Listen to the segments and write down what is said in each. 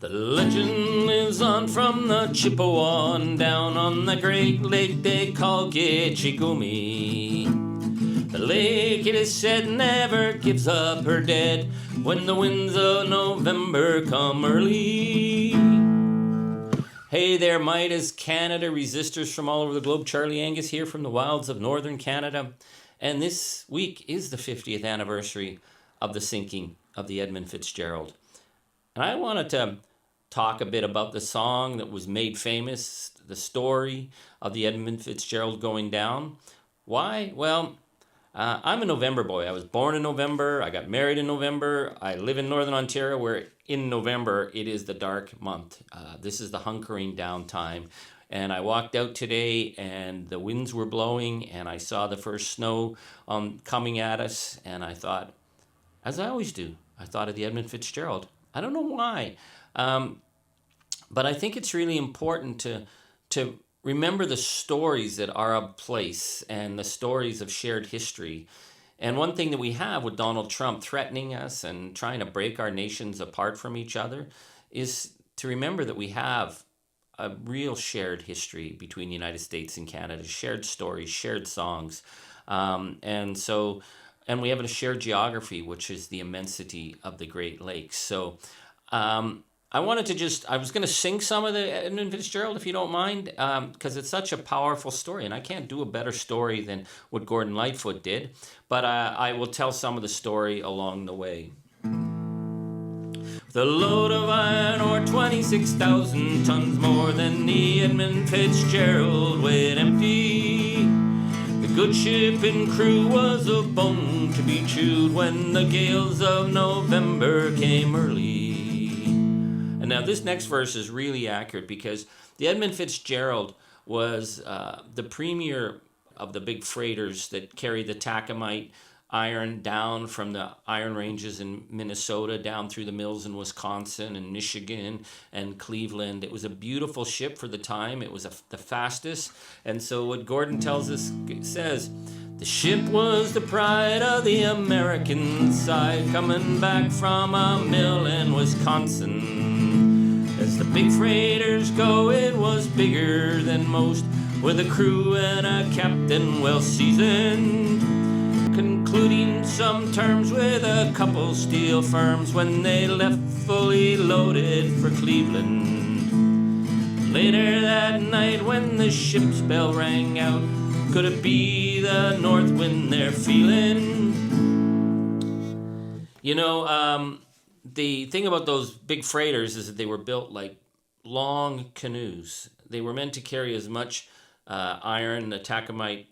The legend lives on from the Chippewa down on the great lake they call Gitchigumi. The lake, it is said, never gives up her dead when the winds of November come early. Hey there, Meidas Canada resistors from all over the globe. Charlie Angus here from the wilds of northern Canada. And this week is the 50th anniversary of the sinking of the Edmund Fitzgerald. And I wanted to talk a bit about the song that was made famous, the story of the Edmund Fitzgerald going down. Why? Well, I'm a November boy. I was born in November. I got married in November. I live in Northern Ontario, where in November it is the dark month. This is the hunkering down time. And I walked out today and the winds were blowing and I saw the first snow coming at us. And I thought, as I always do, I thought of the Edmund Fitzgerald. I don't know why. But I think it's really important to remember the stories that are of place and the stories of shared history. And one thing that we have with Donald Trump threatening us and trying to break our nations apart from each other is to remember that we have a real shared history between the United States and Canada, shared stories, shared songs. And we have a shared geography, which is the immensity of the Great Lakes. So I was going to sing some of the Edmund Fitzgerald, if you don't mind, because it's such a powerful story, and I can't do a better story than what Gordon Lightfoot did, but I will tell some of the story along the way. The load of iron ore, 26,000 tons more than the Edmund Fitzgerald weighed empty. The good ship and crew was a bone to be chewed when the gales of November came early. And now this next verse is really accurate because the Edmund Fitzgerald was the premier of the big freighters that carried the taconite iron down from the iron ranges in Minnesota down through the mills in Wisconsin and Michigan and Cleveland. It was a beautiful ship for the time. It was the fastest. And so what Gordon tells us says, the ship was the pride of the American side, coming back from a mill in Wisconsin. As the big freighters go, it was bigger than most, with a crew and a captain well seasoned, concluding some terms with a couple steel firms when they left fully loaded for Cleveland. Later that night when the ship's bell rang out, could it be the north wind they're feeling? You know, the thing about those big freighters is that they were built like long canoes. They were meant to carry as much iron, the taconite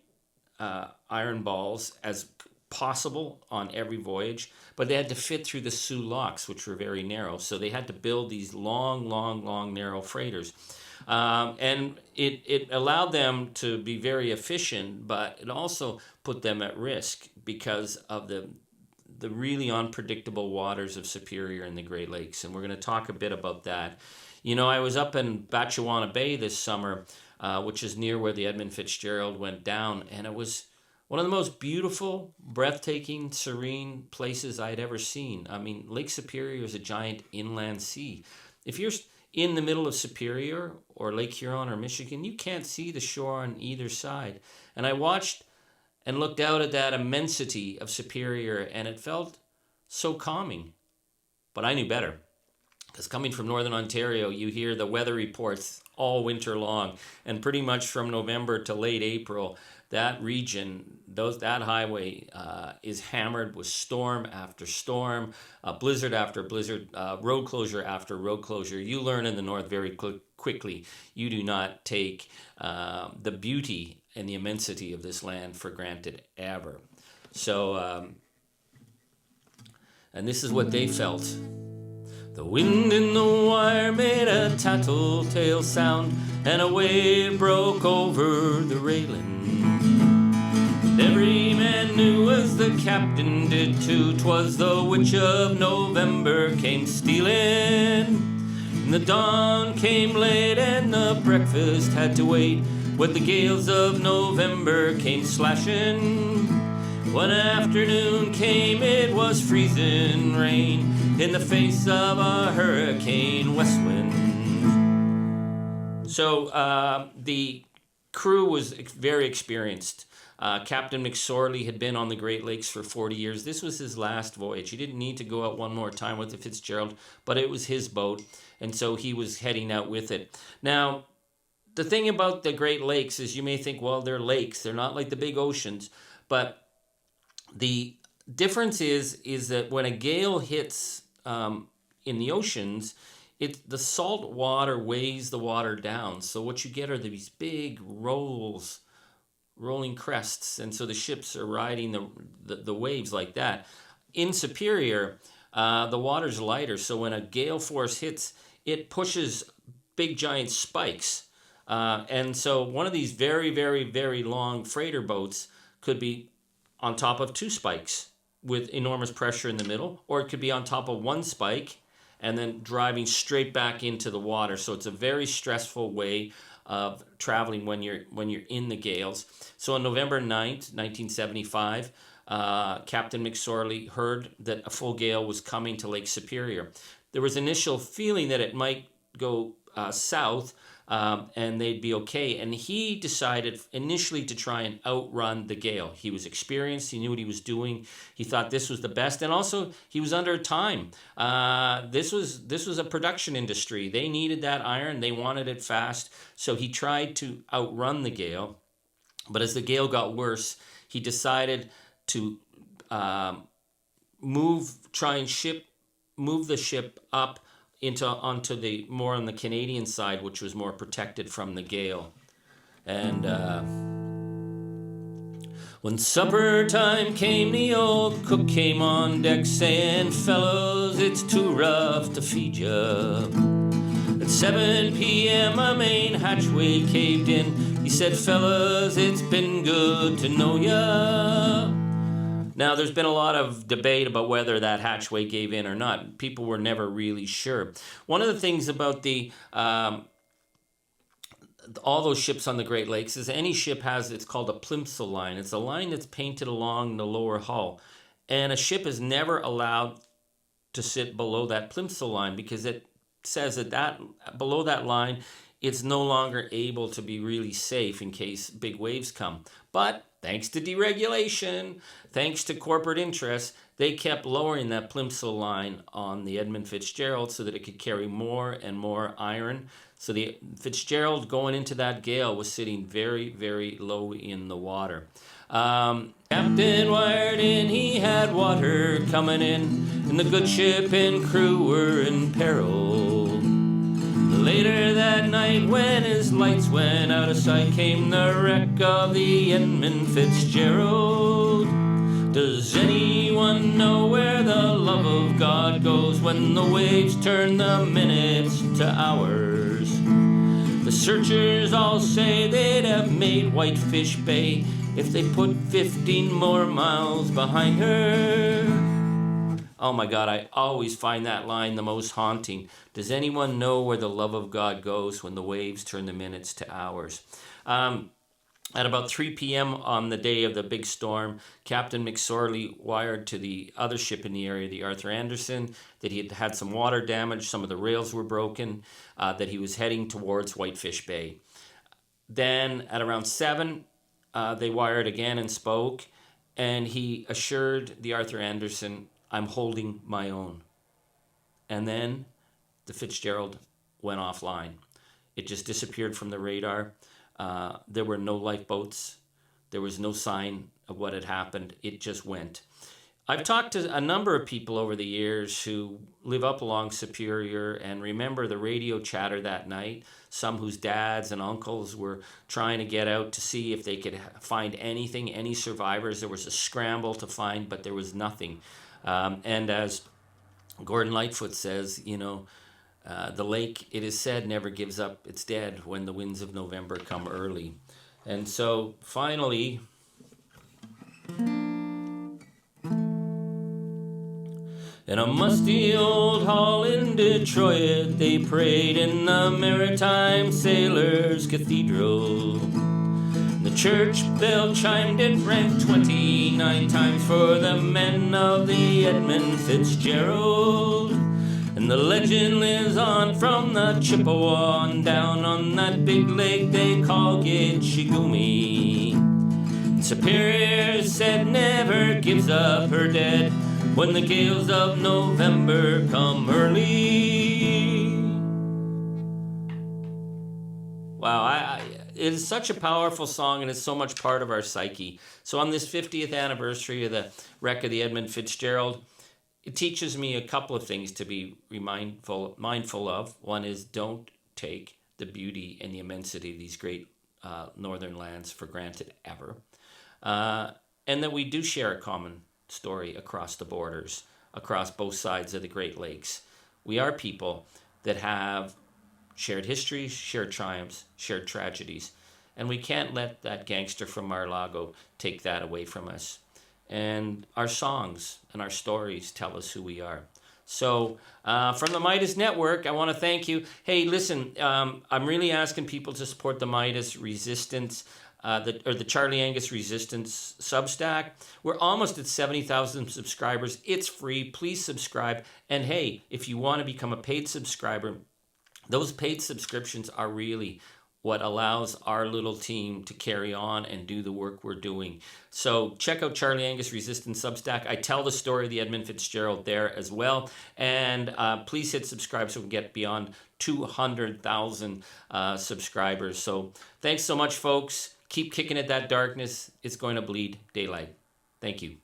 iron balls, as possible on every voyage, but they had to fit through the Soo locks, which were very narrow. So they had to build these long, narrow freighters. And it allowed them to be very efficient, but it also put them at risk because of the really unpredictable waters of Superior and the Great Lakes. And we're going to talk a bit about that. You know, I was up in Batchewana Bay this summer, which is near where the Edmund Fitzgerald went down, and it was one of the most beautiful, breathtaking, serene places I had ever seen. I mean, Lake Superior is a giant inland sea. If you're in the middle of Superior or Lake Huron or Michigan, you can't see the shore on either side. And I watched and looked out at that immensity of Superior, and it felt so calming. But I knew better, because coming from Northern Ontario, you hear the weather reports all winter long, and pretty much from November to late April, that region, that highway is hammered with storm after storm, blizzard after blizzard, road closure after road closure. You learn in the north very quickly. You do not take the beauty and the immensity of this land for granted ever. So, and this is what they felt. The wind in the wire made a tattletale sound, and a wave broke over the railing. And every man knew, as the captain did too, 'twas the witch of November came stealing. And the dawn came late, and the breakfast had to wait, when the gales of November came slashing. When afternoon came, it was freezing rain, in the face of a hurricane west wind. So the crew was very experienced. Captain McSorley had been on the Great Lakes for 40 years. This was his last voyage. He didn't need to go out one more time with the Fitzgerald, but it was his boat, and so he was heading out with it. Now, the thing about the Great Lakes is you may think, well, they're lakes. They're not like the big oceans. But the difference is that when a gale hits in the oceans, the salt water weighs the water down. So what you get are these big rolling crests. And so the ships are riding the waves like that. In Superior, the water's lighter. So when a gale force hits, it pushes big giant spikes. And so one of these very, very, very long freighter boats could be on top of two spikes with enormous pressure in the middle, or it could be on top of one spike and then driving straight back into the water. So it's a very stressful way of traveling when you're in the gales. So on November 9th, 1975, Captain McSorley heard that a full gale was coming to Lake Superior. There was initial feeling that it might go south, and they'd be okay. And he decided initially to try and outrun the gale. He was experienced. He knew what he was doing. He thought this was the best. And also, he was under time. This was a production industry. They needed that iron. They wanted it fast. So he tried to outrun the gale. But as the gale got worse, he decided to move the ship up onto the more on the Canadian side, which was more protected from the gale. And when supper time came, the old cook came on deck saying, "Fellows, it's too rough to feed ya." At 7 p.m. a main hatchway caved in. He said, "Fellas, it's been good to know ya." Now, there's been a lot of debate about whether that hatchway gave in or not. People were never really sure. One of the things about all those ships on the Great Lakes is any ship has, it's called a plimsoll line. It's a line that's painted along the lower hull. And a ship is never allowed to sit below that plimsoll line because it says that below that line, it's no longer able to be really safe in case big waves come. But thanks to deregulation, thanks to corporate interests, they kept lowering that plimsoll line on the Edmund Fitzgerald so that it could carry more and more iron. So the Fitzgerald going into that gale was sitting very, very low in the water. Captain wired in, he had water coming in, and the good ship and crew were in peril. Later that night, when his lights went out of sight, came the wreck of the Edmund Fitzgerald. Does anyone know where the love of God goes when the waves turn the minutes to hours? The searchers all say they'd have made Whitefish Bay if they put 15 more miles behind her. Oh my God, I always find that line the most haunting. Does anyone know where the love of God goes when the waves turn the minutes to hours? At about 3 p.m. on the day of the big storm, Captain McSorley wired to the other ship in the area, the Arthur Anderson, that he had had some water damage, some of the rails were broken, that he was heading towards Whitefish Bay. Then at around 7, they wired again and spoke, and he assured the Arthur Anderson, "I'm holding my own." And then the Fitzgerald went offline. It just disappeared from the radar. There were no lifeboats. There was no sign of what had happened. It just went. I've talked to a number of people over the years who live up along Superior and remember the radio chatter that night, some whose dads and uncles were trying to get out to see if they could find anything, any survivors. There was a scramble to find, but there was nothing. And as Gordon Lightfoot says, the lake, it is said, never gives up its dead when the winds of November come early. And so finally, in a musty old hall in Detroit, they prayed in the Maritime Sailors' Cathedral. The church bell chimed, it rang 29 times for the men of the Edmund Fitzgerald. And the legend lives on from the Chippewa on down on that big lake they call Gitchigumi. Superior said never gives up her dead when the gales of November come early. Wow, it is such a powerful song, and it's so much part of our psyche. So on this 50th anniversary of the wreck of the Edmund Fitzgerald, it teaches me a couple of things to be mindful of. One is, don't take the beauty and the immensity of these great northern lands for granted ever. And that we do share a common story across the borders, across both sides of the Great Lakes. We are people that have shared histories, shared triumphs, shared tragedies. And we can't let that gangster from Mar-a-Lago take that away from us. And our songs and our stories tell us who we are. So from the Meidas Network, I want to thank you. Hey, listen, I'm really asking people to support the Meidas Resistance, the Charlie Angus Resistance Substack. We're almost at 70,000 subscribers. It's free. Please subscribe. And hey, if you want to become a paid subscriber, those paid subscriptions are really what allows our little team to carry on and do the work we're doing. So check out Charlie Angus Resistance Substack. I tell the story of the Edmund Fitzgerald there as well. And please hit subscribe so we can get beyond 200,000 subscribers. So thanks so much, folks. Keep kicking at that darkness. It's going to bleed daylight. Thank you.